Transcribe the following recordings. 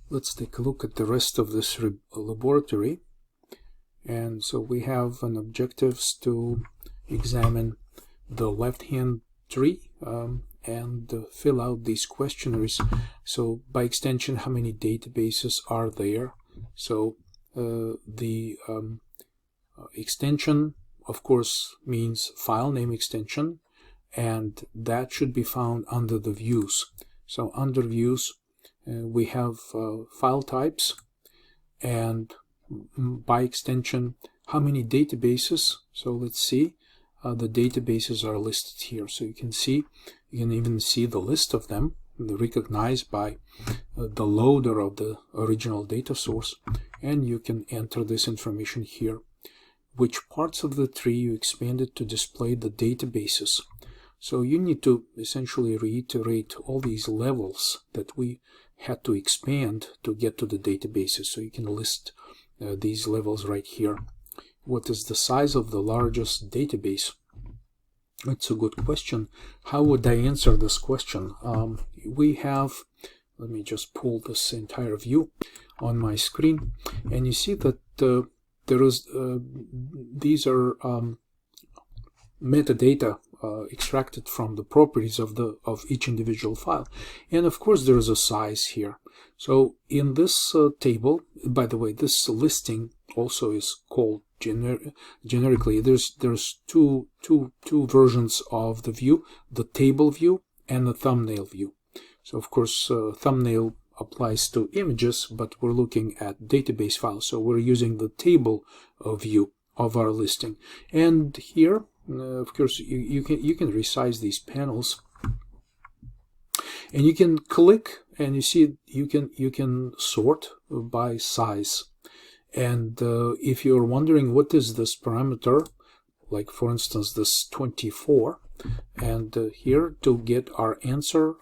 Let's take a look at the rest of this laboratory. And so we have an objectives to examine the left-hand tree and fill out these questionnaires. So by extension, how many databases are there? So the extension, of course, means file name extension, and that should be found under the views. So under views, we have file types, and by extension, how many databases. So let's see, the databases are listed here. So you can even see the list of them, recognized by the loader of the original data source, and you can enter this information here. Which parts of the tree you expanded to display the databases. So you need to essentially reiterate all these levels that we had to expand to get to the databases. So you can list these levels right here. What is the size of the largest database? It's a good question. How would I answer this question? We have, let me just pull this entire view on my screen, and you see that there is these are metadata extracted from the properties of each individual file, and of course there is a size here. So in this table, by the way, this listing also is called generically. There's two versions of the view: the table view and the thumbnail view. So of course thumbnail applies to images, but we're looking at database files, so we're using the table view of our listing. And here, of course, you can resize these panels, and you can click, and you see you can sort by size. And if you're wondering what is this parameter, like for instance this 24, and here to get our answer,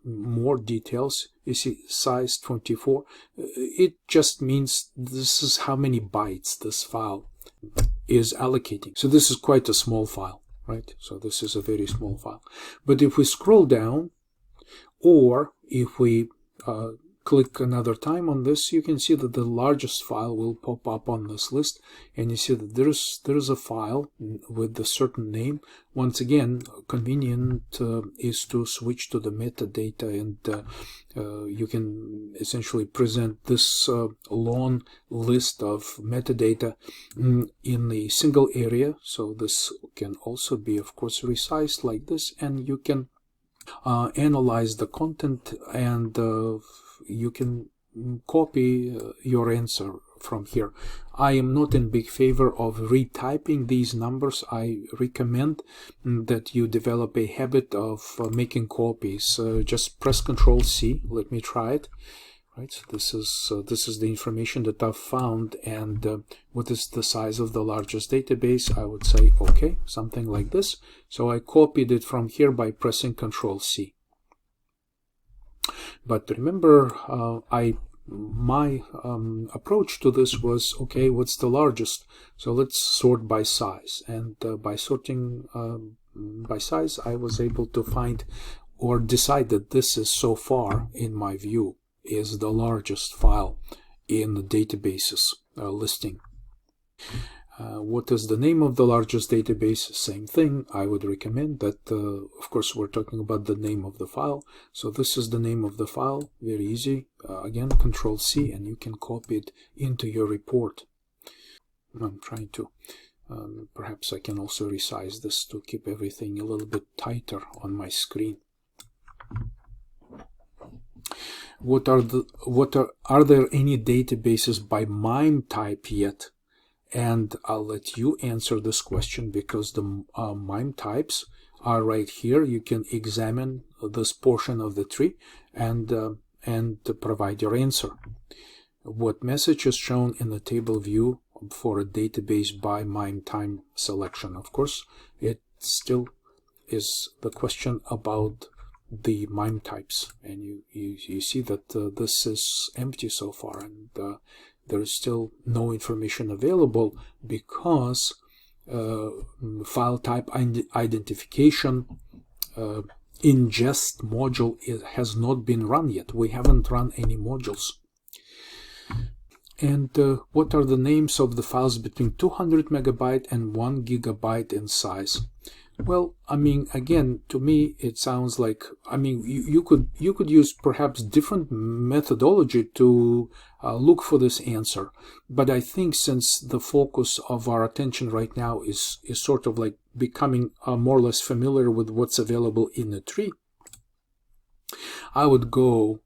more details, you see size 24, it just means this is how many bytes this file is allocating. So this is quite a small file, right? So this is a very small file. But if we scroll down, or if we click another time on this, you can see that the largest file will pop up on this list, and you see that there's a file with a certain name. Once again, convenient is to switch to the metadata, and you can essentially present this long list of metadata in a single area. So this can also be, of course, resized like this, and you can analyze the content, and you can copy your answer from here. I am not in big favor of retyping these numbers. I recommend that you develop a habit of making copies. Just press Ctrl+C. Let me try it. Right, so this is the information that I've found, and what is the size of the largest database? I would say okay, something like this. So I copied it from here by pressing Ctrl+C. But remember, my approach to this was, okay, what's the largest? So let's sort by size, and by sorting by size, I was able to find or decide that this is, so far in my view, is the largest file in the databases listing. What is the name of the largest database? Same thing. I would recommend that, of course, we're talking about the name of the file. So this is the name of the file. Very easy. Again, Ctrl+C, and you can copy it into your report. I'm trying to, perhaps I can also resize this to keep everything a little bit tighter on my screen. Are there any databases by MIME type yet? And I'll let you answer this question, because the MIME types are right here. You can examine this portion of the tree and provide your answer. What message is shown in the table view for a database by MIME type selection? Of course, it still is the question about the MIME types, and you see that this is empty so far, and there is still no information available because file type identification ingest module has not been run yet. We haven't run any modules And what are the names of the files between 200 megabyte and 1 gigabyte in size? Well, I mean, again, to me, it sounds like, I mean, you could use perhaps different methodology to look for this answer. But I think since the focus of our attention right now is sort of like becoming more or less familiar with what's available in the tree, I would go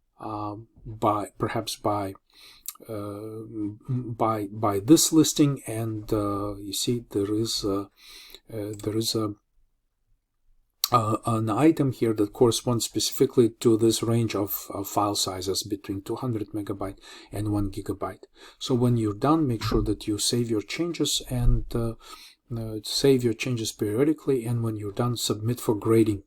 perhaps by this listing, and you see there is an item here that corresponds specifically to this range of file sizes between 200 megabyte and 1 gigabyte. So when you're done, make sure that you save your changes and save your changes periodically, and when you're done, submit for grading.